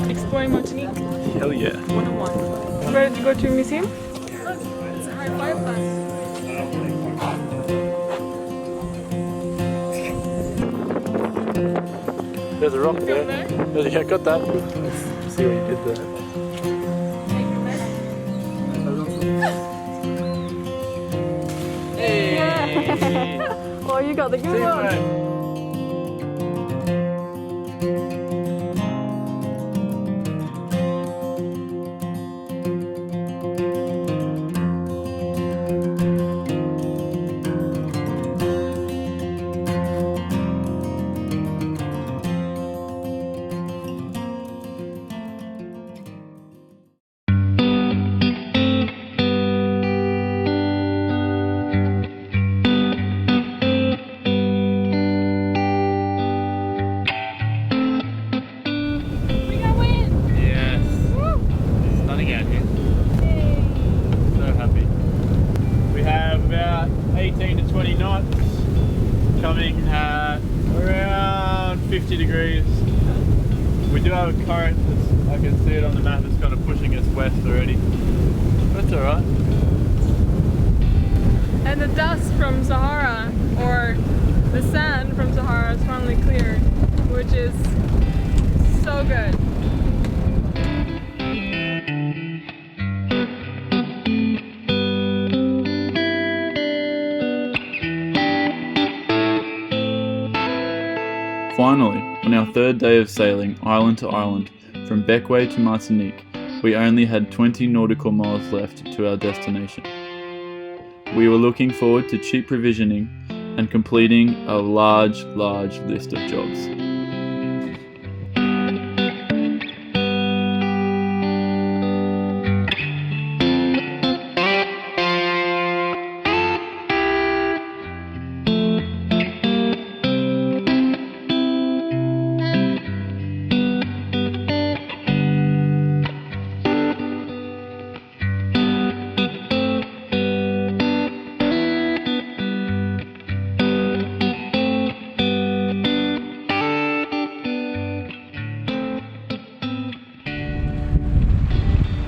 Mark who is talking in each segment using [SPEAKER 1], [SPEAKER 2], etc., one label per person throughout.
[SPEAKER 1] Exploring Martinique?
[SPEAKER 2] Hell yeah.
[SPEAKER 1] 101. Ready to go to a museum? It's a high five bus.
[SPEAKER 2] There's a rock there. Yeah, got that. Let's see what you did there. Hey!
[SPEAKER 1] Oh, you got the good one.
[SPEAKER 2] About 18 to 20 knots, coming at around 50 degrees. We do have a current, I can see it on the map, it's kind of pushing us west already. That's alright.
[SPEAKER 1] And the dust from Sahara, or the sand from Sahara, is finally cleared, which is so good.
[SPEAKER 3] Finally, on our third day of sailing island to island, from Beckway to Martinique, we only had 20 nautical miles left to our destination. We were looking forward to cheap provisioning and completing a large list of jobs.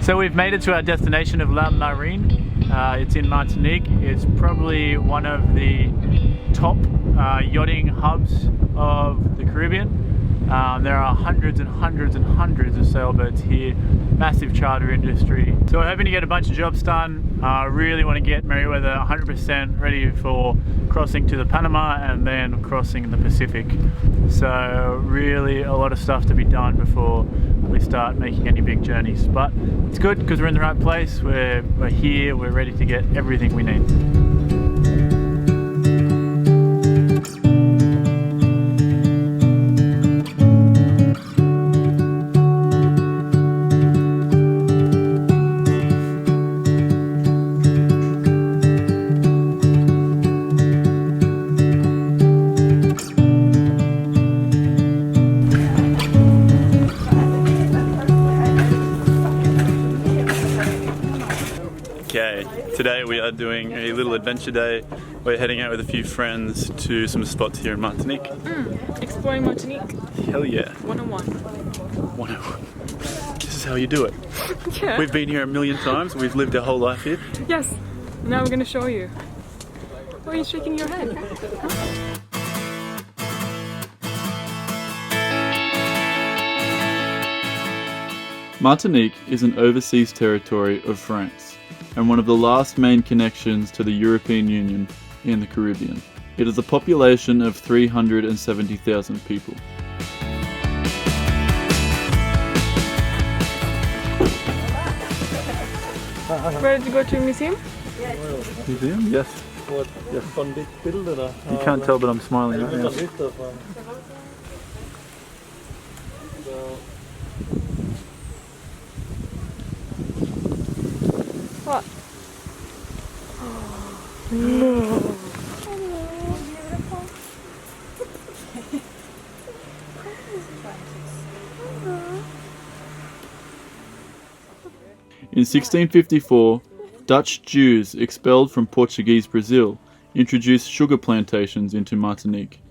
[SPEAKER 2] So we've made it to our destination of La Marine. It's in Martinique. It's probably one of the top yachting hubs of the Caribbean. There are hundreds and hundreds and hundreds of sailboats here, massive charter industry. So we're hoping to get a bunch of jobs done. Really want to get Merewether 100% ready for crossing to the Panama and then crossing the Pacific. So really a lot of stuff to be done before we start making any big journeys. But it's good because we're in the right place, we're here, we're ready to get everything we need.
[SPEAKER 3] Okay, today we are doing a little adventure day. We're heading out with a few friends to some spots here in Martinique.
[SPEAKER 1] Exploring Martinique?
[SPEAKER 3] Hell yeah.
[SPEAKER 1] 101.
[SPEAKER 3] 101. This is how you do it.
[SPEAKER 1] Yeah.
[SPEAKER 3] We've been here a million times, we've lived our whole life here.
[SPEAKER 1] Yes. Now we're going to show you. Why are you shaking your head?
[SPEAKER 3] Martinique is an overseas territory of France and one of the last main connections to the European Union in the Caribbean. It has a population of 370,000 people.
[SPEAKER 1] Ready to go to a museum?
[SPEAKER 3] Museum? Yes. You can't tell, but I'm smiling right now.
[SPEAKER 1] What? No.
[SPEAKER 3] In 1654, Dutch Jews expelled from Portuguese Brazil introduced sugar plantations into Martinique.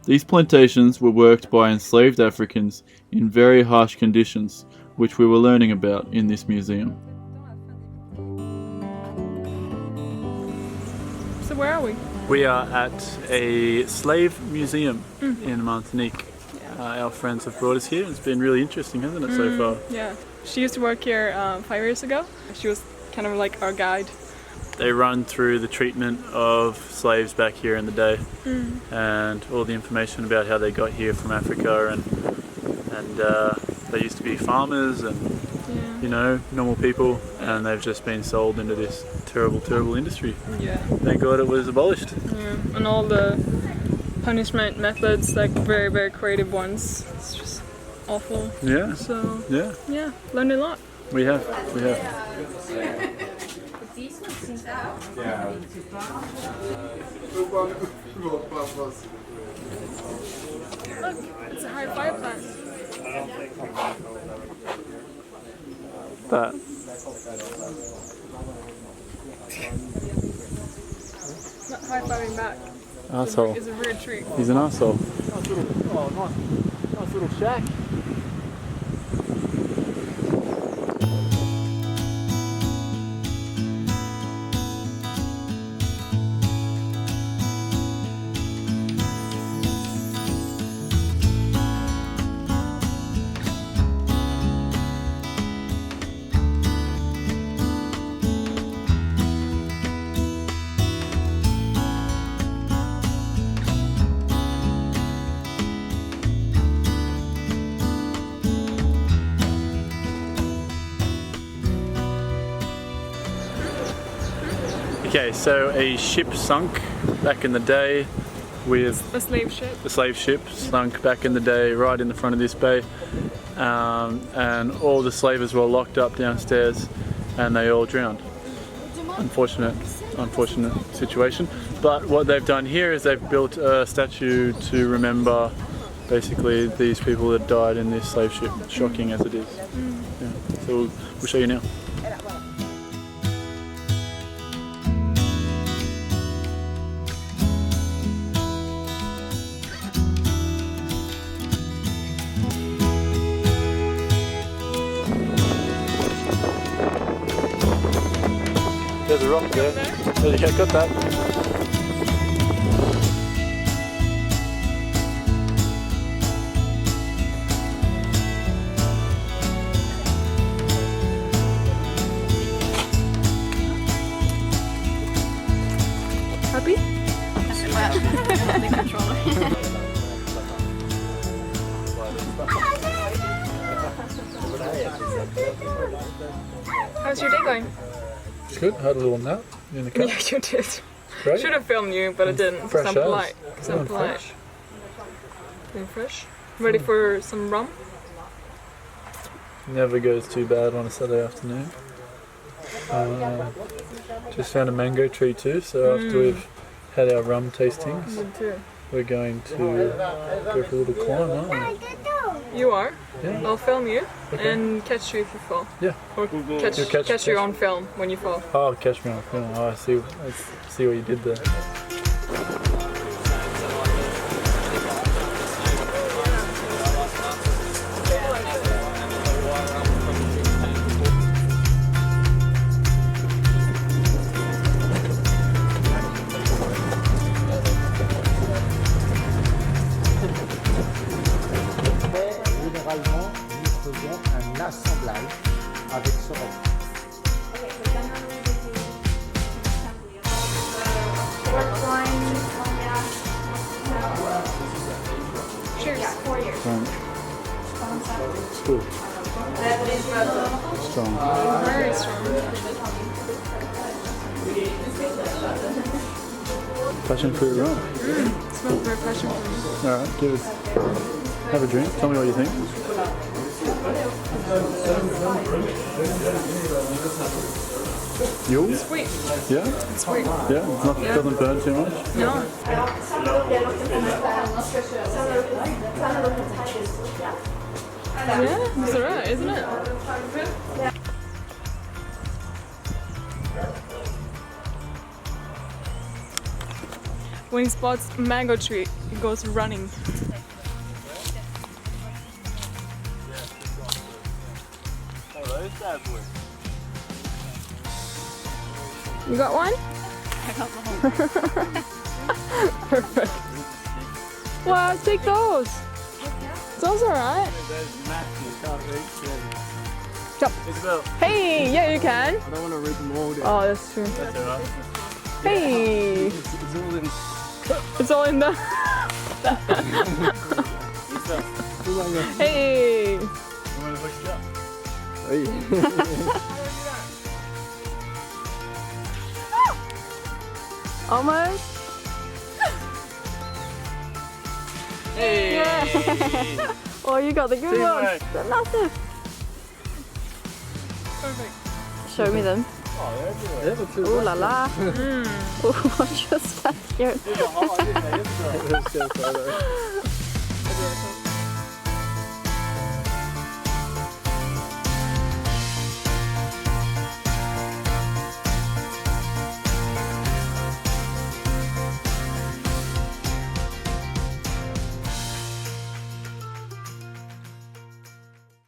[SPEAKER 3] These plantations were worked by enslaved Africans in very harsh conditions, which we were learning about in this museum.
[SPEAKER 1] So where are we?
[SPEAKER 2] We are at a slave museum in Martinique. Our friends have brought us here. It's been really interesting, hasn't it, so far?
[SPEAKER 1] Yeah. She used to work here 5 years ago. She was kind of like our guide.
[SPEAKER 2] They run through the treatment of slaves back here in the day and all the information about how they got here from Africa and they used to be farmers and you know, normal people, and they've just been sold into this terrible industry.
[SPEAKER 1] Yeah.
[SPEAKER 2] Thank God it was abolished.
[SPEAKER 1] Yeah. And all the punishment methods, like very creative ones. It's just awful.
[SPEAKER 2] Yeah.
[SPEAKER 1] So
[SPEAKER 2] Yeah.
[SPEAKER 1] Learned a lot.
[SPEAKER 2] We have.
[SPEAKER 1] Look, it's a high fireplace.
[SPEAKER 2] That.
[SPEAKER 1] Not high-fiving back.
[SPEAKER 2] Asshole.
[SPEAKER 1] It's a weird treat.
[SPEAKER 2] He's an asshole. Nice little shack. Okay, so a ship sunk back in the day with
[SPEAKER 1] A slave ship.
[SPEAKER 2] the slave ship sunk back in the day right in the front of this bay, and all the slavers were locked up downstairs and they all drowned. Unfortunate situation. But what they've done here is they've built a statue to remember basically these people that died in this slave ship, shocking as it is. Yeah. So we'll show you now. There's a rock there. Oh, you got that.
[SPEAKER 1] Happy?
[SPEAKER 4] The controller.
[SPEAKER 1] How's your day going?
[SPEAKER 2] It's good. Had a little nap in the car.
[SPEAKER 1] Yeah, you did.
[SPEAKER 2] Great.
[SPEAKER 1] Should have filmed you, but I didn't.
[SPEAKER 2] Fresh
[SPEAKER 1] I'm
[SPEAKER 2] as.
[SPEAKER 1] polite. 'Cause I'm
[SPEAKER 2] Feeling
[SPEAKER 1] polite.
[SPEAKER 2] fresh.
[SPEAKER 1] Feeling fresh? Ready for some rum?
[SPEAKER 2] Never goes too bad on a Saturday afternoon. Just found a mango tree too, so after we've had our rum tastings,
[SPEAKER 1] Good too.
[SPEAKER 2] we're going to go for a little climb, aren't we?
[SPEAKER 1] You are?
[SPEAKER 2] Yeah.
[SPEAKER 1] I'll film you
[SPEAKER 2] Okay.
[SPEAKER 1] and catch you if you fall.
[SPEAKER 2] Yeah.
[SPEAKER 1] Or
[SPEAKER 2] You'll catch-
[SPEAKER 1] catch you on film when you fall.
[SPEAKER 2] Oh, catch me on film. Oh, I see what you did there.
[SPEAKER 5] Généralement, nous faisons un assemblage avec ce robe.
[SPEAKER 1] Cheers.
[SPEAKER 2] French. It's good. Strong.
[SPEAKER 1] Very strong.
[SPEAKER 2] Passion fruit rum.
[SPEAKER 1] Smells very passion fruit.
[SPEAKER 2] Alright, give it. Have a drink. Tell me what you think. Yours?
[SPEAKER 1] Sweet.
[SPEAKER 2] Yeah?
[SPEAKER 1] Sweet.
[SPEAKER 2] Yeah? It's not, doesn't burn too much?
[SPEAKER 1] No. Yeah, it's alright, isn't it? When he spots a mango tree, he goes running. You got one?
[SPEAKER 4] I got the whole
[SPEAKER 1] Perfect. Wow, take those. Those are alright. Jump. Hey, yeah, you can.
[SPEAKER 6] I don't want to read them all down.
[SPEAKER 1] Oh, that's true.
[SPEAKER 2] That's alright.
[SPEAKER 1] Hey,
[SPEAKER 6] It's all in.
[SPEAKER 1] it's all in the. Hey.
[SPEAKER 2] You want to push it up?
[SPEAKER 1] Almost.
[SPEAKER 2] Hey!
[SPEAKER 1] Yeah. Oh, you got the good
[SPEAKER 2] Teamwork.
[SPEAKER 1] ones. They're massive. Perfect.
[SPEAKER 4] Show me them.
[SPEAKER 6] Yeah, but
[SPEAKER 4] Ooh la la. Oh, I'm just stuck here.
[SPEAKER 6] Let's go photo.